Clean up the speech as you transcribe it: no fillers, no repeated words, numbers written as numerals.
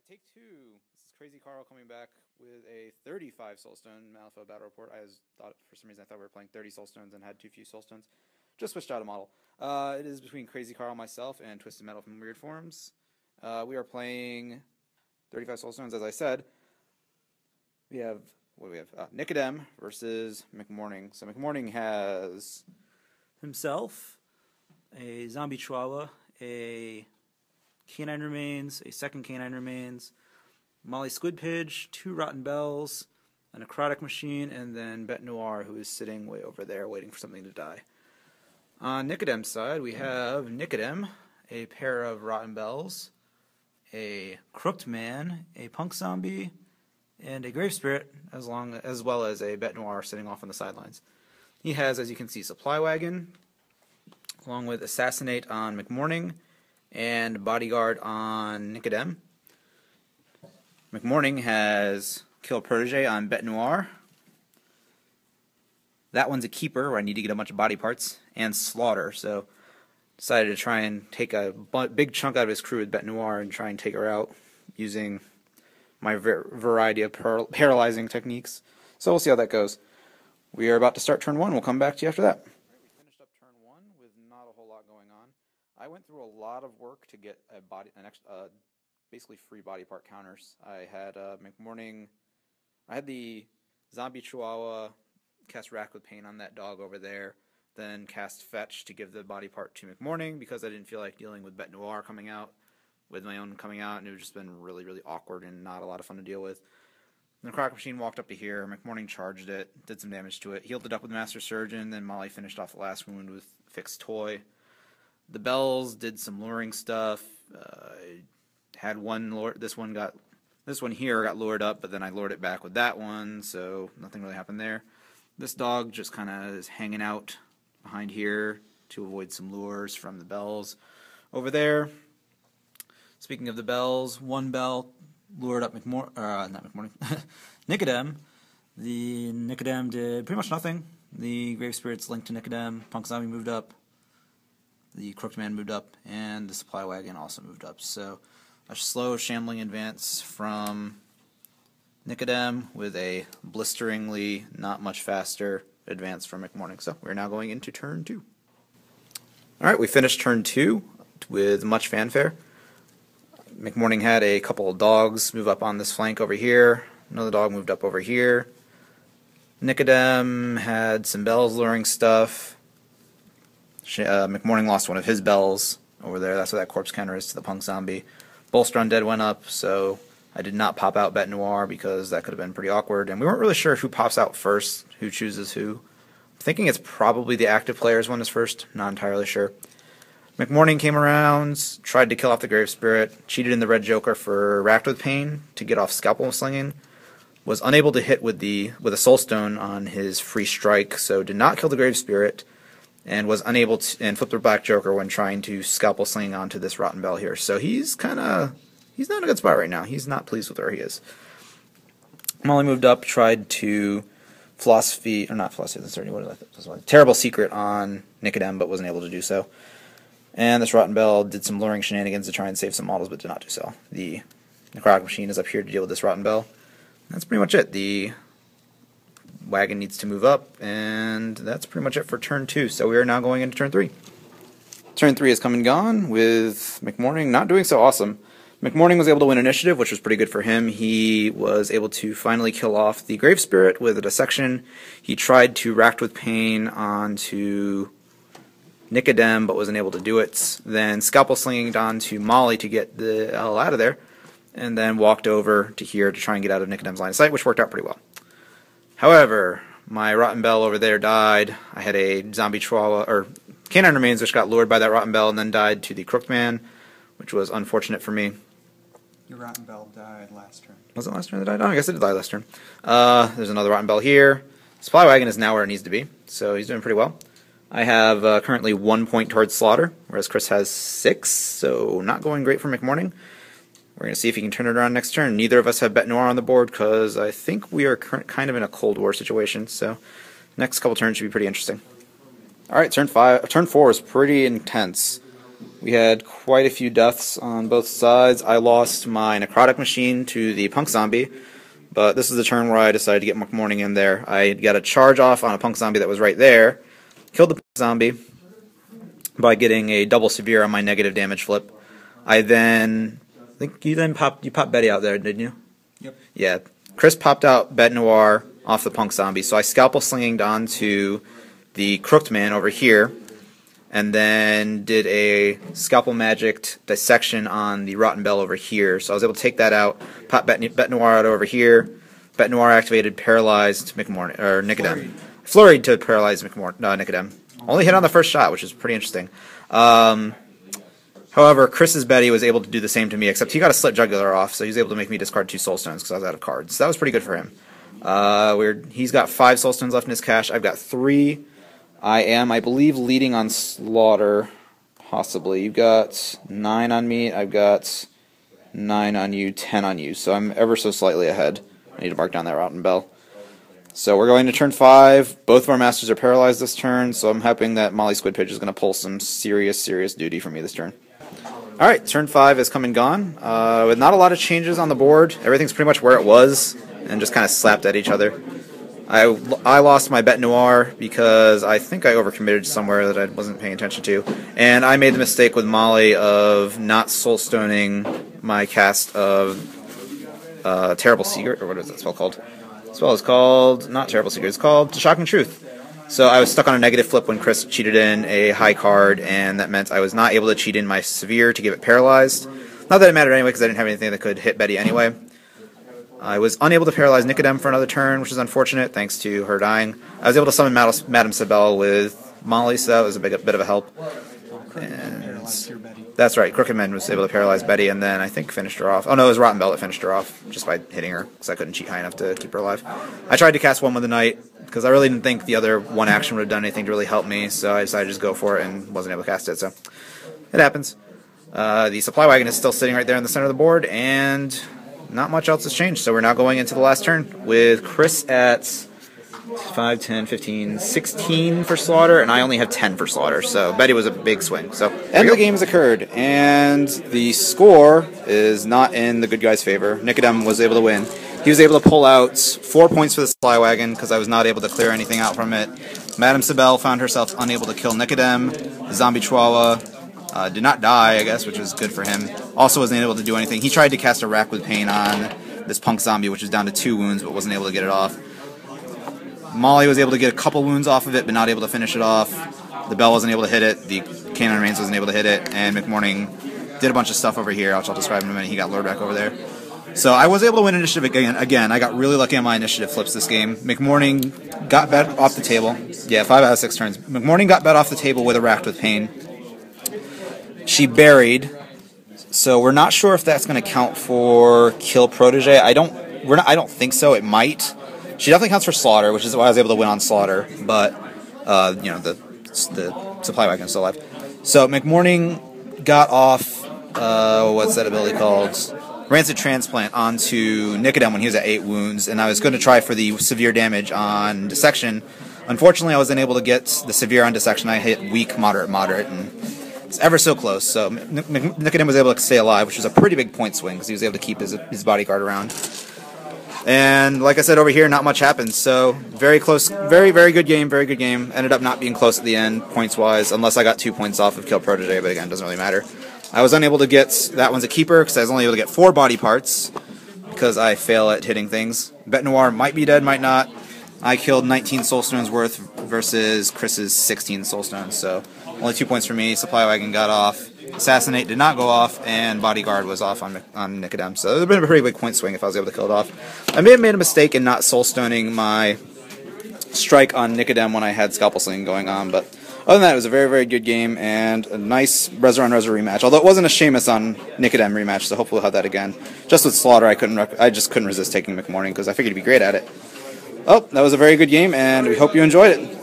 Alright, take two. This is Crazy Carl coming back with a 35 Soulstone Malifaux battle report. For some reason I thought we were playing 30 Soulstones and had too few Soulstones. Just switched out a model. It is between Crazy Carl, myself, and Twisted Metal from Weird Forms. We are playing 35 Soulstones, as I said. We have, Nicodem versus McMourning. So McMourning has himself a zombie chihuahua, a canine remains, a second canine remains, Molly Squidpidge, 2 rotten bells, a necrotic machine, and then Bête Noire, who is sitting way over there waiting for something to die. On Nicodem's side, we have Nicodem, a pair of rotten bells, a crooked man, a punk zombie, and a grave spirit, as well as a Bête Noire sitting off on the sidelines. He has, as you can see, Supply Wagon, along with Assassinate on McMourning, and Bodyguard on Nicodem. McMourning has Kill Protege on Bête Noire. That one's a keeper, where I need to get a bunch of body parts, and Slaughter, so decided to try and take a big chunk out of his crew with Bête Noire and try and take her out using my variety of paralyzing techniques. So we'll see how that goes. We are about to start turn 1. We'll come back to you after that. We finished up turn 1 with not a whole lot going on. I went through a lot of work to get basically free body part counters. I had McMourning. I had the zombie chihuahua cast Rack with Pain on that dog over there. Then cast Fetch to give the body part to McMourning because I didn't feel like dealing with Bête Noire coming out, with my own coming out, and it would just been really, really awkward and not a lot of fun to deal with. The necrotic machine walked up to here. McMourning charged it, did some damage to it, healed it up with Master Surgeon. Then Molly finished off the last wound with Fixed Toy. The bells did some luring stuff. Had one lure. This one here got lured up, but then I lured it back with that one, so nothing really happened there. This dog just kind of is hanging out behind here to avoid some lures from the bells over there. Speaking of the bells, one bell lured up Nicodem. The Nicodem did pretty much nothing. The Grave Spirits linked to Nicodem. Punk Zombie moved up. The Crooked Man moved up, and the Supply Wagon also moved up. So a slow, shambling advance from Nicodem with a blisteringly not much faster advance from McMourning. So we're now going into turn 2. Alright, we finished turn 2 with much fanfare. McMourning had a couple of dogs move up on this flank over here. Another dog moved up over here. Nicodem had some bells luring stuff. McMourning lost one of his bells over there. That's what that corpse counter is to the punk zombie. Bolster Undead went up, so I did not pop out Bête Noire because that could have been pretty awkward. And we weren't really sure who pops out first, who chooses who. I'm thinking it's probably the active player's one is first. Not entirely sure. McMourning came around, tried to kill off the Grave Spirit, cheated in the Red Joker for Racked with Pain to get off Scalpel Slinging, was unable to hit with a Soulstone on his free strike, so did not kill the Grave Spirit, and was unable to, and flipped the Black Joker when trying to Scalpel Sling onto this Rotten Bell here. So he's not in a good spot right now. He's not pleased with where he is. Molly moved up, tried to Terrible Secret on Nicodem, but wasn't able to do so. And this Rotten Bell did some luring shenanigans to try and save some models, but did not do so. The necrotic machine is up here to deal with this Rotten Bell. That's pretty much it. The wagon needs to move up, and that's pretty much it for turn 2. So we are now going into turn 3. Turn 3 has come and gone with McMourning not doing so awesome. McMourning was able to win initiative, which was pretty good for him. He was able to finally kill off the Grave Spirit with a dissection. He tried to Racked with Pain onto Nicodem, but wasn't able to do it. Then Scalpel Slinging onto Molly to get the hell out of there, and then walked over to here to try and get out of Nicodem's line of sight, which worked out pretty well. However, my Rotten Bell over there died. I had a zombie chihuahua, or canine remains, which got lured by that Rotten Bell and then died to the Crooked Man, which was unfortunate for me. Your Rotten Bell died last turn. Was it last turn that died? Oh, I guess it did die last turn. There's another Rotten Bell here. Supply Wagon is now where it needs to be, so he's doing pretty well. I have currently 1 point towards Slaughter, whereas Chris has 6, so not going great for McMourning. We're going to see if he can turn it around next turn. Neither of us have Bête Noire on the board because I think we are kind of in a Cold War situation, so next couple turns should be pretty interesting. Alright, turn 4 is pretty intense. We had quite a few deaths on both sides. I lost my Necrotic Machine to the Punk Zombie, but this is the turn where I decided to get McMourning in there. I got a charge off on a Punk Zombie that was right there, killed the Punk Zombie by getting a double severe on my negative damage flip. I think you popped Betty out there, didn't you? Yep. Yeah. Chris popped out Bet Noir off the Punk Zombie, so I scalpel slinged onto the Crooked Man over here, and then did a Scalpel Magic Dissection on the Rotten Bell over here. So I was able to take that out, pop Bet Noir out over here. Bet Noir activated, paralyzed McMourning, or Nicodem. Flurried to paralyze Nicodem. Only hit on the first shot, which is pretty interesting. However, Chris's Betty was able to do the same to me, except he got a Slit Jugular off, so he was able to make me discard 2 Soulstones because I was out of cards. So that was pretty good for him. He's got 5 Soulstones left in his cache. I've got 3. I am, I believe, leading on Slaughter, possibly. You've got 9 on me. I've got 9 on you, 10 on you. So I'm ever so slightly ahead. I need to mark down that Rotten Bell. So we're going to turn 5. Both of our masters are paralyzed this turn, so I'm hoping that Molly Squidpitch is going to pull some serious duty for me this turn. Alright, turn 5 has come and gone. With not a lot of changes on the board. Everything's pretty much where it was, and just kind of slapped at each other. I lost my Bet Noir because I think I overcommitted somewhere that I wasn't paying attention to. And I made the mistake with Molly of not Soulstoning my cast of Terrible Secret, or what is that spell called? The spell is called, not Terrible Secret, it's called Shocking Truth. So I was stuck on a negative flip when Chris cheated in a high card, and that meant I was not able to cheat in my Severe to give it paralyzed. Not that it mattered anyway, because I didn't have anything that could hit Betty anyway. I was unable to paralyze Nicodem for another turn, which is unfortunate, thanks to her dying. I was able to summon Madame Sibel with Molly, so that was a bit of a help. And that's right, Crooked Man was able to paralyze Betty, and then I think finished her off. Oh no, it was Rotten Bell that finished her off, just by hitting her, because I couldn't cheat high enough to keep her alive. I tried to cast One with the Night, because I really didn't think the other one action would have done anything to really help me, so I decided to just go for it, and wasn't able to cast it, so it happens. The Supply Wagon is still sitting right there in the center of the board, and not much else has changed, so we're now going into the last turn with Chris at 5, 10, 15, 16 for Slaughter, and I only have 10 for Slaughter, so Betty was a big swing. So, end of the game has occurred, and the score is not in the good guy's favor. Nicodem was able to win. He was able to pull out 4 points for the Supply Wagon, because I was not able to clear anything out from it. Madame Sibel found herself unable to kill Nicodem. The Zombie Chihuahua did not die, I guess, which was good for him. Also wasn't able to do anything. He tried to cast a Rack with Pain on this Punk Zombie, which is down to 2 wounds, but wasn't able to get it off. Molly was able to get a couple wounds off of it, but not able to finish it off. The Bell wasn't able to hit it. The Cannon Reigns wasn't able to hit it. And McMourning did a bunch of stuff over here, which I'll describe in a minute. He got lured back over there. So I was able to win initiative again. I got really lucky on my initiative flips this game. McMourning got bet off the table. Yeah, 5 out of 6 turns. McMourning got bet off the table with a Racked with Pain. She buried, so we're not sure if that's going to count for Kill Protege. I don't think so. It might. She definitely counts for Slaughter, which is why I was able to win on Slaughter. But the Supply Wagon is still alive. So McMourning got off what's that ability called? Rancid Transplant onto Nicodem when he was at 8 wounds, and I was going to try for the severe damage on Dissection. Unfortunately, I wasn't able to get the severe on Dissection. I hit weak, moderate, and it's ever so close. So Nicodem was able to stay alive, which was a pretty big point swing because he was able to keep his bodyguard around. And like I said over here, not much happened. So very close, very good game, very good game. Ended up not being close at the end, points-wise, unless I got 2 points off of Kill Protege, but again, doesn't really matter. I was unable to get, that one's a keeper, because I was only able to get 4 body parts, because I fail at hitting things. Bet Noir might be dead, might not. I killed 19 Soulstones worth versus Chris's 16 Soulstones, so only 2 points for me. Supply Wagon got off. Assassinate did not go off, and Bodyguard was off on Nicodem. So it would have been a pretty big point swing if I was able to kill it off. I may have made a mistake in not Soulstoning my strike on Nicodem when I had Scalpel Sling going on, but other than that, it was a very good game, and a nice Rezor on Rezor rematch. Although it wasn't a Seamus on Nicodem rematch, so hopefully we'll have that again. Just with Slaughter, I just couldn't resist taking McMourning, because I figured he'd be great at it. Oh, that was a very good game, and we hope you enjoyed it.